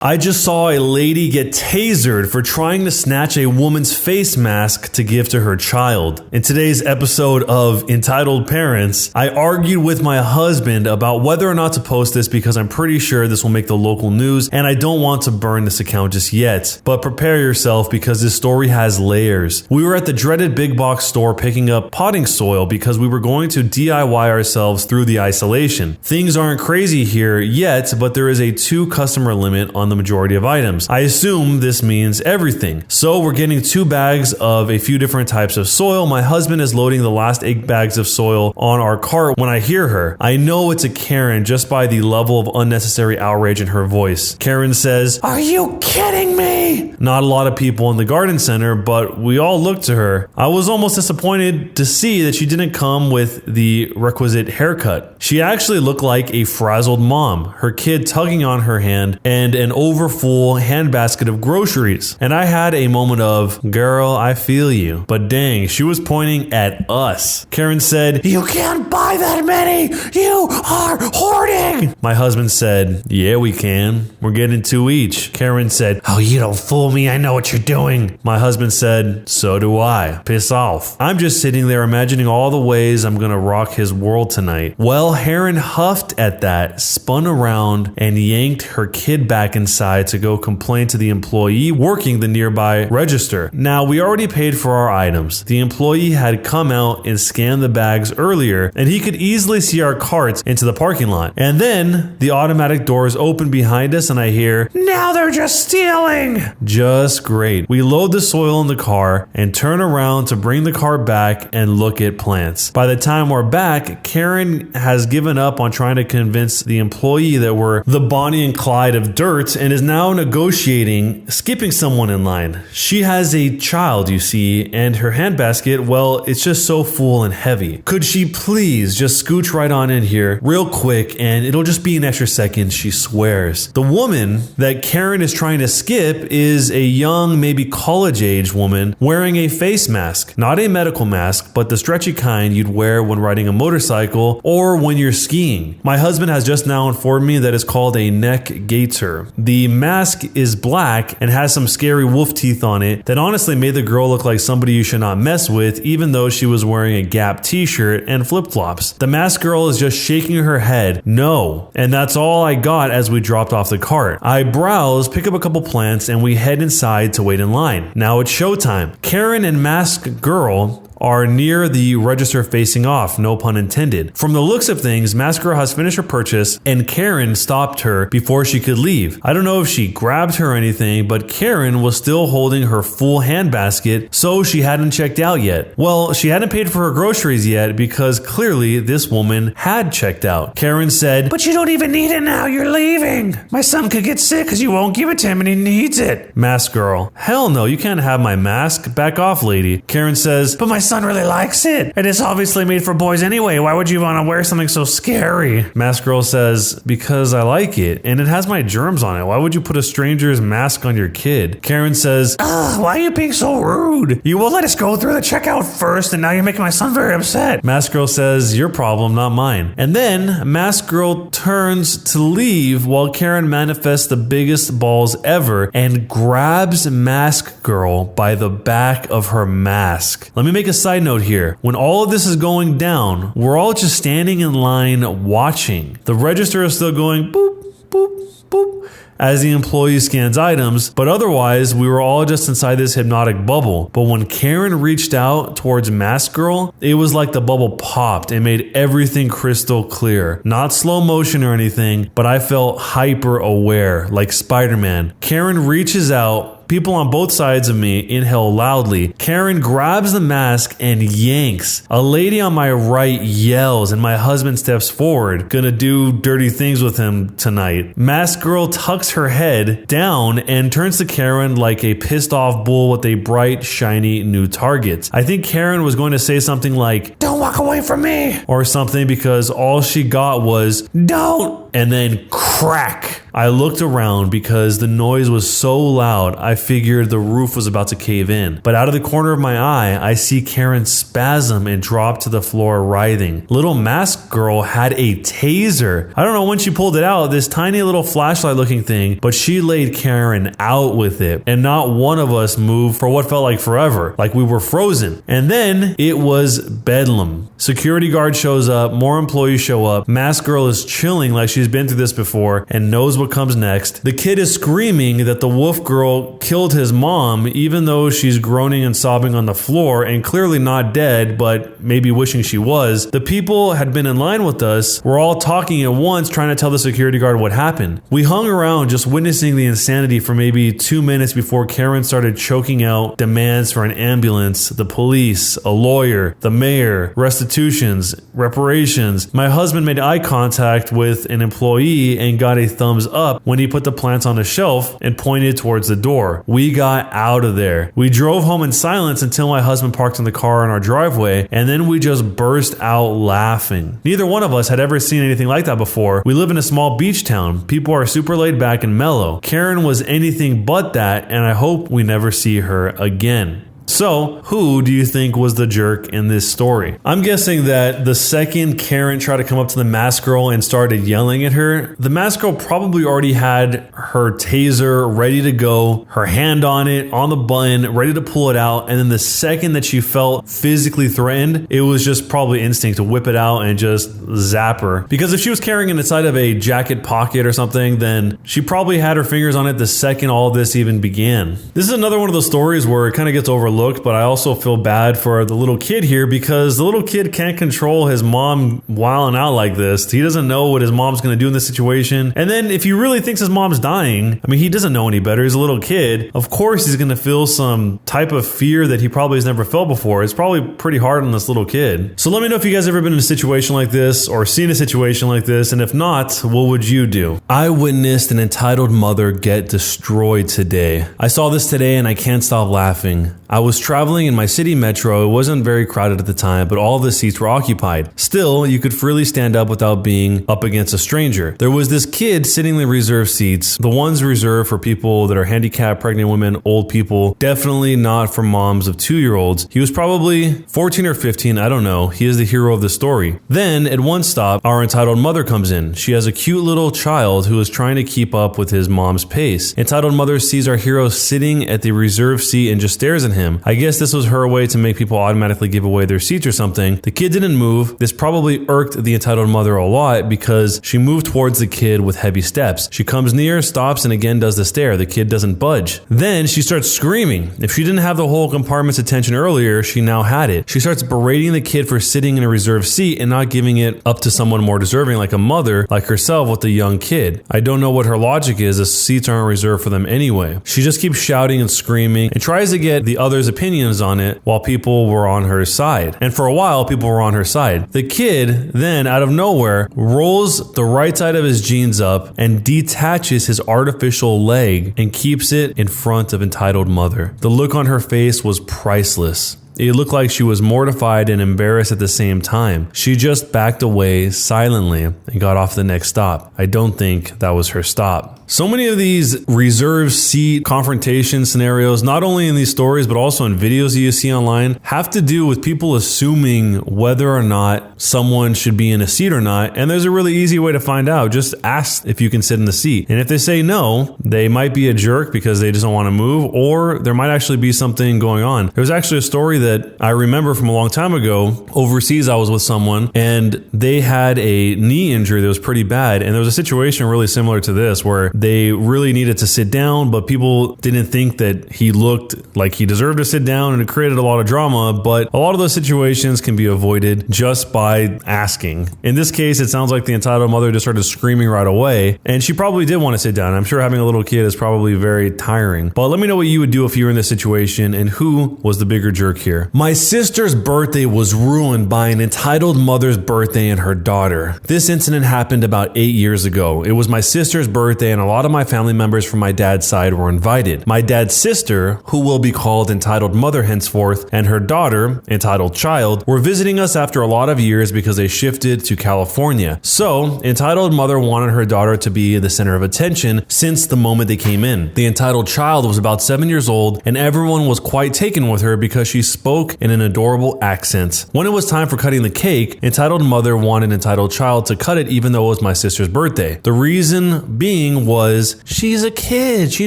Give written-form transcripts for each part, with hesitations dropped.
I just saw a lady get tasered for trying to snatch a woman's face mask to give to her child. In today's episode of Entitled Parents, I argued with my husband about whether or not to post this because I'm pretty sure this will make the local news and I don't want to burn this account just yet. But prepare yourself because this story has layers. We were at the dreaded big box store picking up potting soil because we were going to DIY ourselves through the isolation. Things aren't crazy here yet, but there is a 2 customer limit on the majority of items. I assume this means everything. So we're getting 2 bags of a few different types of soil. My husband is loading the last 8 bags of soil on our cart when I hear her. I know it's a Karen just by the level of unnecessary outrage in her voice. Karen says, "Are you kidding me?" Not a lot of people in the garden center, but we all looked to her. I was almost disappointed to see that she didn't come with the requisite haircut. She actually looked like a frazzled mom, her kid tugging on her hand and an overfull handbasket of groceries. And I had a moment of, girl, I feel you. But dang, she was pointing at us. Karen said, "You can't buy that many! You are hoarding!" My husband said, "Yeah, we can. We're getting 2 each." Karen said, "Oh, you don't fool me. I know what you're doing." My husband said, "So do I. Piss off." I'm just sitting there imagining all the ways I'm gonna rock his world tonight. Well, Heron huffed at that, spun around, and yanked her kid back inside to go complain to the employee working the nearby register. Now, we already paid for our items. The employee had come out and scanned the bags earlier, and he could easily see our carts into the parking lot. And then the automatic doors open behind us, and I hear, "Now they're just stealing!" Just great. We load the soil in the car and turn around to bring the car back and look at plants. By the time we're back, Karen has given up on trying to convince the employee that we're the Bonnie and Clyde of dirt and is now negotiating skipping someone in line. She has a child, you see, and her handbasket, well, it's just so full and heavy. Could she please just scooch right on in here real quick and it'll just be an extra second, she swears. The woman that Karen is trying to skip is a young, maybe college-age woman wearing a face mask. Not a medical mask, but the stretchy kind you'd wear when riding a motorcycle or when you're skiing. My husband has just now informed me that it's called a neck gaiter. The mask is black and has some scary wolf teeth on it that honestly made the girl look like somebody you should not mess with, even though she was wearing a Gap t-shirt and flip-flops. The mask girl is just shaking her head, no. And that's all I got as we dropped off the cart. I browse, pick up a couple plants, and we head inside to wait in line. Now it's showtime. Karen and mask girl are near the register facing off, no pun intended. From the looks of things, Mask Girl has finished her purchase and Karen stopped her before she could leave. I don't know if she grabbed her or anything, but Karen was still holding her full handbasket, so she hadn't checked out yet. Well, she hadn't paid for her groceries yet because clearly this woman had checked out. Karen said, "But you don't even need it now, you're leaving. My son could get sick because you won't give it to him and he needs it." Mask Girl, "Hell no, you can't have my mask. Back off, lady." Karen says, "But my son really likes it. It is obviously made for boys anyway. Why would you want to wear something so scary?" Mask Girl says, "Because I like it and it has my germs on it. Why would you put a stranger's mask on your kid?" Karen says, "Ugh, why are you being so rude? You won't let us go through the checkout first and now you're making my son very upset." Mask Girl says, "Your problem, not mine." And then Mask Girl turns to leave while Karen manifests the biggest balls ever and grabs Mask Girl by the back of her mask. Let me make a side note here. When all of this is going down, we're all just standing in line watching. The register is still going boop, boop, boop as the employee scans items, but otherwise we were all just inside this hypnotic bubble. But when Karen reached out towards Mask Girl, it was like the bubble popped and made everything crystal clear. Not slow motion or anything, but I felt hyper aware, like Spider-Man. Karen reaches out. People on both sides of me inhale loudly. Karen grabs the mask and yanks. A lady on my right yells and my husband steps forward. Gonna do dirty things with him tonight. Mask Girl tucks her head down and turns to Karen like a pissed off bull with a bright, shiny new target. I think Karen was going to say something like, "Don't walk away from me," or something because all she got was, "Don't and then crack. I looked around because the noise was so loud, I figured the roof was about to cave in. But out of the corner of my eye, I see Karen spasm and drop to the floor writhing. Little masked girl had a taser. I don't know when she pulled it out, this tiny little flashlight looking thing, but she laid Karen out with it. And not one of us moved for what felt like forever, like we were frozen. And then it was bedlam. Security guard shows up, more employees show up, masked girl is chilling like she's been through this before and knows what comes next. The kid is screaming that the wolf girl killed his mom, even though she's groaning and sobbing on the floor and clearly not dead, but maybe wishing she was. The people had been in line with us were all talking at once, trying to tell the security guard what happened. We hung around just witnessing the insanity for maybe 2 minutes before Karen started choking out demands for an ambulance, the police, a lawyer, the mayor, restitutions, reparations. My husband made eye contact with an employee and got a thumbs up when he put the plants on a shelf and pointed towards the door. We got out of there. We drove home in silence until my husband parked in the car in our driveway, and then we just burst out laughing. Neither one of us had ever seen anything like that before. We live in a small beach town. People are super laid back and mellow. Karen was anything but that, and I hope we never see her again. So, who do you think was the jerk in this story? I'm guessing that the second Karen tried to come up to the masked girl and started yelling at her, the masked girl probably already had her taser ready to go, her hand on it, on the button, ready to pull it out, and then the second that she felt physically threatened, it was just probably instinct to whip it out and just zap her. Because if she was carrying it inside of a jacket pocket or something, then she probably had her fingers on it the second all of this even began. This is another one of those stories where it kind of gets overlooked, but I also feel bad for the little kid here because the little kid can't control his mom wilding out like this. He doesn't know what his mom's going to do in this situation. And then if he really thinks his mom's dying, I mean, he doesn't know any better. He's a little kid. Of course, he's going to feel some type of fear that he probably has never felt before. It's probably pretty hard on this little kid. So let me know if you guys ever been in a situation like this or seen a situation like this. And if not, what would you do? I witnessed an entitled mother get destroyed today. I saw this today and I can't stop laughing. I was traveling in my city metro. It wasn't very crowded at the time, but all the seats were occupied. Still, you could freely stand up without being up against a stranger. There was this kid sitting in the reserved seats, the ones reserved for people that are handicapped, pregnant women, old people, definitely not for moms of 2-year-olds. He was probably 14 or 15, I don't know. He is the hero of the story. Then, at one stop, our entitled mother comes in. She has a cute little child who is trying to keep up with his mom's pace. Entitled mother sees our hero sitting at the reserved seat and just stares at him. I guess this was her way to make people automatically give away their seats or something. The kid didn't move. This probably irked the entitled mother a lot because she moved towards the kid with heavy steps. She comes near, stops, and again does the stare. The kid doesn't budge. Then she starts screaming. If she didn't have the whole compartment's attention earlier, she now had it. She starts berating the kid for sitting in a reserved seat and not giving it up to someone more deserving like a mother like herself with a young kid. I don't know what her logic is. The seats aren't reserved for them anyway. She just keeps shouting and screaming and tries to get the others' opinions on it while people were on her side. And for a while, people were on her side. The kid then, out of nowhere, rolls the right side of his jeans up and detaches his artificial leg and keeps it in front of entitled mother. The look on her face was priceless. It looked like she was mortified and embarrassed at the same time. She just backed away silently and got off the next stop. I don't think that was her stop. So many of these reserved seat confrontation scenarios, not only in these stories, but also in videos that you see online, have to do with people assuming whether or not someone should be in a seat or not. And there's a really easy way to find out. Just ask if you can sit in the seat. And if they say no, they might be a jerk because they just don't want to move, or there might actually be something going on. There was actually a story that I remember from a long time ago. Overseas, I was with someone and they had a knee injury that was pretty bad. And there was a situation really similar to this where they really needed to sit down, but people didn't think that he looked like he deserved to sit down, and it created a lot of drama. But a lot of those situations can be avoided just by asking. In this case, it sounds like the entitled mother just started screaming right away, and she probably did want to sit down. I'm sure having a little kid is probably very tiring. But let me know what you would do if you were in this situation and who was the bigger jerk here. here. My sister's birthday was ruined by an entitled mother's birthday and her daughter. This incident happened about 8 years ago. It was my sister's birthday and a lot of my family members from my dad's side were invited. My dad's sister, who will be called entitled mother henceforth, and her daughter, entitled child, were visiting us after a lot of years because they shifted to California. So, entitled mother wanted her daughter to be the center of attention since the moment they came in. The entitled child was about 7 years old and everyone was quite taken with her because she spoke in an adorable accent. When it was time for cutting the cake, entitled mother wanted entitled child to cut it even though it was my sister's birthday. The reason being was, she's a kid, she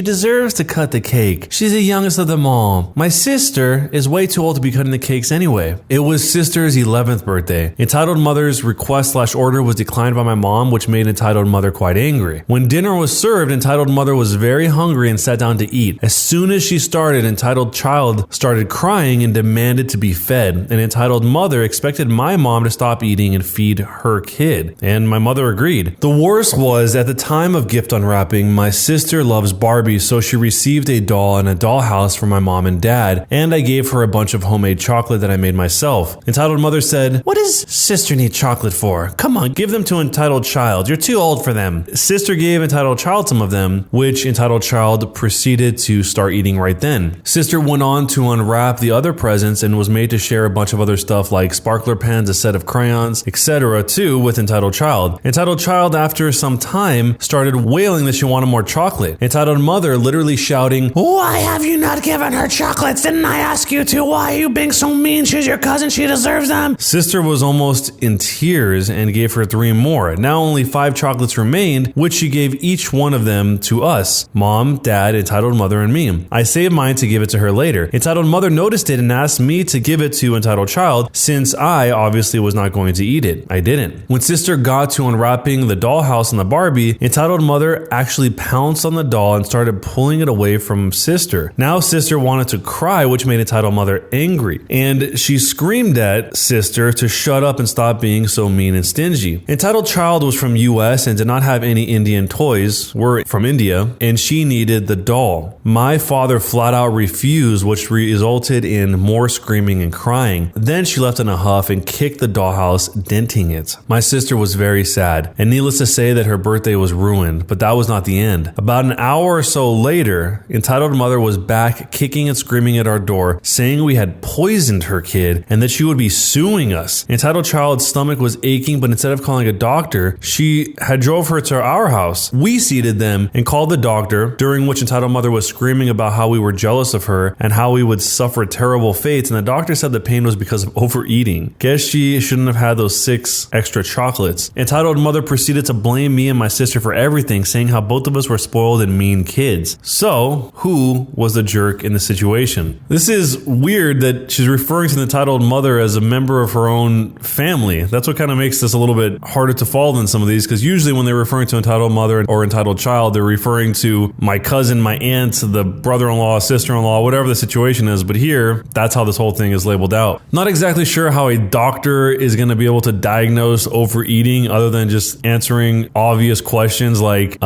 deserves to cut the cake. She's the youngest of them all. My sister is way too old to be cutting the cakes anyway. It was sister's 11th birthday. Entitled mother's request/order was declined by my mom, which made entitled mother quite angry. When dinner was served, entitled mother was very hungry and sat down to eat. As soon as she started, entitled child started crying and demanded to be fed. And entitled mother expected my mom to stop eating and feed her kid. And my mother agreed. The worst was, at the time of gift unwrapping, my sister loves Barbie, so she received a doll and a dollhouse from my mom and dad, and I gave her a bunch of homemade chocolate that I made myself. Entitled mother said, "What does sister need chocolate for? Come on, give them to entitled child. You're too old for them." Sister gave entitled child some of them, which entitled child proceeded to start eating right then. Sister went on to unwrap the other presents and was made to share a bunch of other stuff like sparkler pens, a set of crayons, etc. too with entitled child. Entitled child, after some time, started wailing that she wanted more chocolate. Entitled mother literally shouting, "Why have you not given her chocolates? Didn't I ask you to? Why are you being so mean? She's your cousin, she deserves them." Sister was almost in tears and gave her 3 more. Now only 5 chocolates remained, which she gave each one of them to us. Mom, dad, entitled mother, and me. I saved mine to give it to her later. Entitled mother noticed it and asked me to give it to entitled child since I obviously was not going to eat it. I didn't. When sister got to unwrapping the dollhouse and the Barbie, entitled mother actually pounced on the doll and started pulling it away from sister. Now sister wanted to cry, which made entitled mother angry. And she screamed at sister to shut up and stop being so mean and stingy. Entitled child was from US and did not have any Indian toys. We're from India, and she needed the doll. My father flat out refused, which resulted in more screaming and crying. Then she left in a huff and kicked the dollhouse, denting it. My sister was very sad, and needless to say that her birthday was ruined, but that was not the end. About an hour or so later, entitled mother was back kicking and screaming at our door, saying we had poisoned her kid and that she would be suing us. Entitled child's stomach was aching, but instead of calling a doctor, she had drove her to our house. We seated them and called the doctor, during which entitled mother was screaming about how we were jealous of her and how we would suffer terrible fates, and the doctor said the pain was because of overeating. Guess she shouldn't have had those 6 extra chocolates. Entitled mother proceeded to blame me and my sister for everything, saying how both of us were spoiled and mean kids. So, who was the jerk in the situation? This is weird that she's referring to the entitled mother as a member of her own family. That's what kind of makes this a little bit harder to follow than some of these, because usually when they're referring to entitled mother or entitled child, they're referring to my cousin, my aunt, the brother-in-law, sister-in-law, whatever the situation is. But here, that's how this whole thing is labeled out. Not exactly sure how a doctor is going to be able to diagnose overeating other than just answering obvious questions like,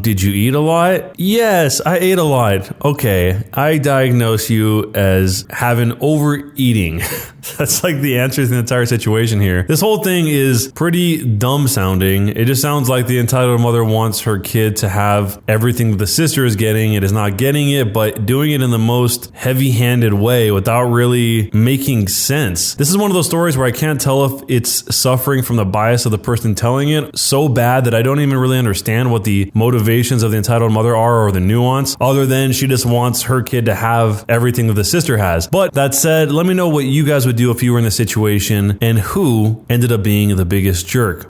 did you eat a lot? Yes, I ate a lot. Okay, I diagnose you as having overeating. That's like the answer to the entire situation here. This whole thing is pretty dumb sounding. It just sounds like the entitled mother wants her kid to have everything that the sister is getting. It is not getting it, but doing it in the most heavy-handed way without really making sense. This is one of those stories where I can't tell if it's suffering from the bias of the person telling it so bad that I don't even really understand what the motivations of the entitled mother are or the nuance, other than she just wants her kid to have everything that the sister has. But that said, let me know what you guys would do if you were in this situation and who ended up being the biggest jerk.